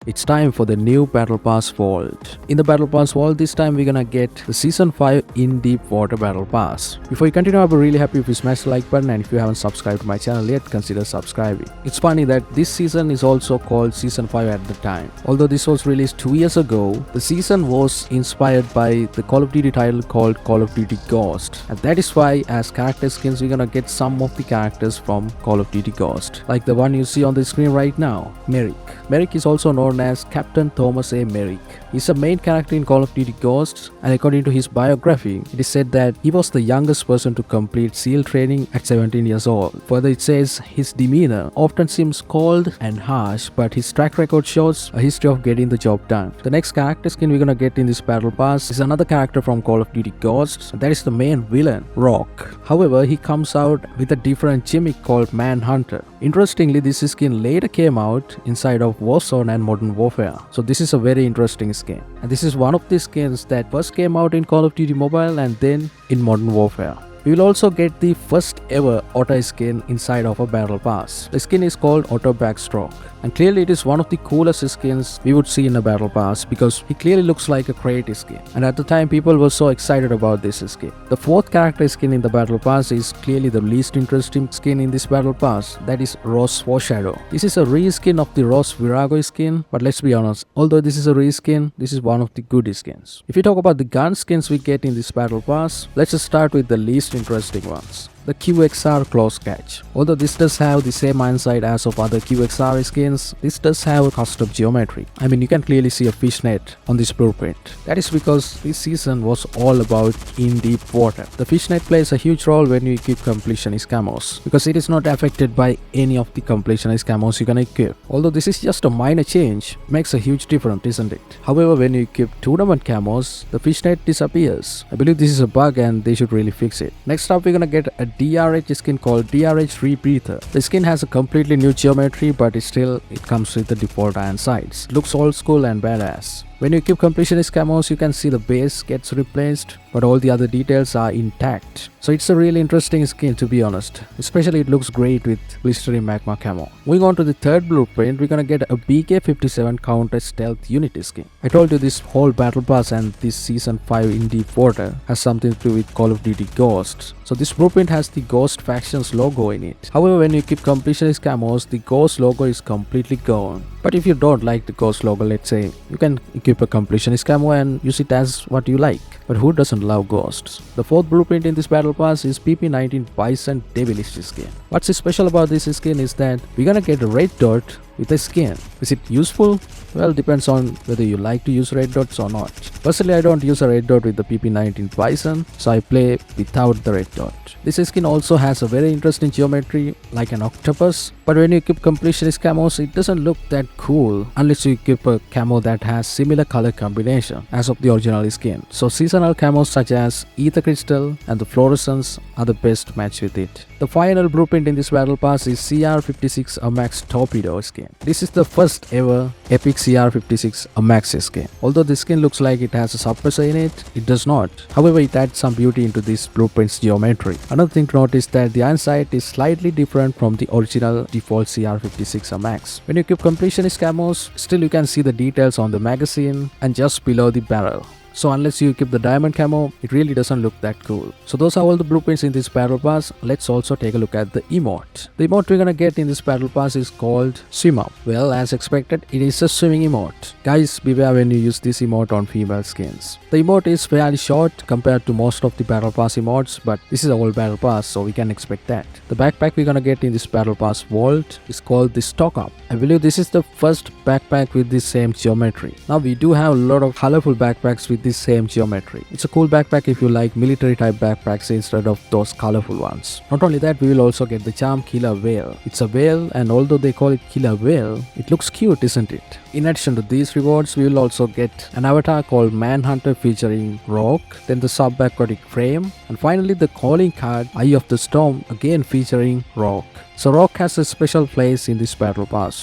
It's time for the new Battle Pass Vault. In the Battle Pass Vault, this time we're gonna get the Season 5 in Deep Water Battle Pass. Before you continue, I'll be really happy if you smash the like button, and if you haven't subscribed to my channel yet, consider subscribing. It's funny that this season is also called Season 5 at the time. Although this was released 2 years ago, the season was inspired by the Call of Duty title called Call of Duty Ghost. And that is why as character skins, we're gonna get some of the characters from Call of Duty Ghost. Like the one you see on the screen right now, Merrick. Merrick is also known as Captain Thomas A. Merrick. He's a main character in Call of Duty Ghosts, and according to his biography, it is said that he was the youngest person to complete SEAL training at 17 years old. Further, it says his demeanor often seems cold and harsh, but his track record shows a history of getting the job done. The next character skin we're gonna get in this battle pass is another character from Call of Duty Ghosts, and that is the main villain, Rock. However, he comes out with a different gimmick called Manhunter. Interestingly, this skin later came out inside of Warzone and Modern Warfare. So this is a very interesting skin. And this is one of the skins that first came out in Call of Duty Mobile and then in Modern Warfare. We will also get the first ever auto skin inside of a battle pass. The skin is called Auto Backstroke, and clearly it is one of the coolest skins we would see in a battle pass because he clearly looks like a creative skin, and at the time people were so excited about this skin. The fourth character skin in the battle pass is clearly the least interesting skin in this battle pass, that is Ross Foreshadow. This is a reskin of the Ross Virago skin, but let's be honest, although this is a reskin, this is one of the good skins. If you talk about the gun skins we get in this battle pass, let's just start with the least interesting ones. The QXR Close Catch. Although this does have the same mindsight as of other QXR skins, this does have a custom geometry. I mean, you can clearly see a fishnet on this blueprint. That is because this season was all about in deep water. The fishnet plays a huge role when you equip completionist camos, because it is not affected by any of the completionist camos you can equip. Although this is just a minor change, it makes a huge difference, isn't it? However, when you equip tournament camos, the fishnet disappears. I believe this is a bug and they should really fix it. Next up, we're gonna get a DRH skin called DRH Rebreather. The skin has a completely new geometry, but it comes with the default iron sights. Looks old school and badass. When you equip completionist camos, you can see the base gets replaced, but all the other details are intact. So it's a really interesting skin, to be honest. Especially it looks great with blistering magma camo. Moving on to the third blueprint, we're gonna get a BK-57 counter stealth unit skin. I told you this whole battle pass and this season 5 in deep water has something to do with Call of Duty Ghosts. So this blueprint has the Ghost factions logo in it. However, when you equip completionist camos, the Ghost logo is completely gone. But if you don't like the Ghost logo, let's say, you can equip a completionist camo and use it as what you like. But who doesn't love ghosts? The fourth blueprint in this battle pass is PP-19 Bison Devilish skin. What's special about this skin is that we're gonna get a red dot with a skin. Is it useful? Well, depends on whether you like to use red dots or not. Personally, I don't use a red dot with the PP-19 Bison, so I play without the red dot. This skin also has a very interesting geometry like an octopus, but when you equip completionist camos, it doesn't look that cool unless you equip a camo that has similar color combination as of the original skin. So seasonal camos such as Ether Crystal and the Fluorescence are the best match with it. The final blueprint in this battle pass is CR56 Amax Torpedo skin. This is the first ever epic CR56 Amax skin. Although this skin looks like it has a suppressor in it, it does not. However, it adds some beauty into this blueprint's geometry. Another thing to note is that the iron sight is slightly different from the original default CR56 Amax. When you equip completionist camos, still you can see the details on the magazine and just below the barrel. So unless you equip the diamond camo, it really doesn't look that cool. So those are all the blueprints in this battle pass. Let's also take a look at the emote. The emote we're gonna get in this battle pass is called Swim Up. Well, as expected, it is a swimming emote. Guys, beware when you use this emote on female skins. The emote is fairly short compared to most of the battle pass emotes, but this is a whole battle pass, so we can expect that. The backpack we're gonna get in this battle pass vault is called the Stock Up. I believe this is the first backpack with the same geometry. Now we do have a lot of colorful backpacks with this same geometry. It's a cool backpack if you like military type backpacks instead of those colorful ones. Not only that, we will also get the charm Killer Whale. It's a whale, and although they call it Killer Whale, it looks cute, isn't it? In addition to these rewards, we will also get an avatar called Manhunter featuring Rock, then the sub-aquatic frame, and finally the calling card Eye of the Storm, again featuring Rock. So Rock has a special place in this battle pass.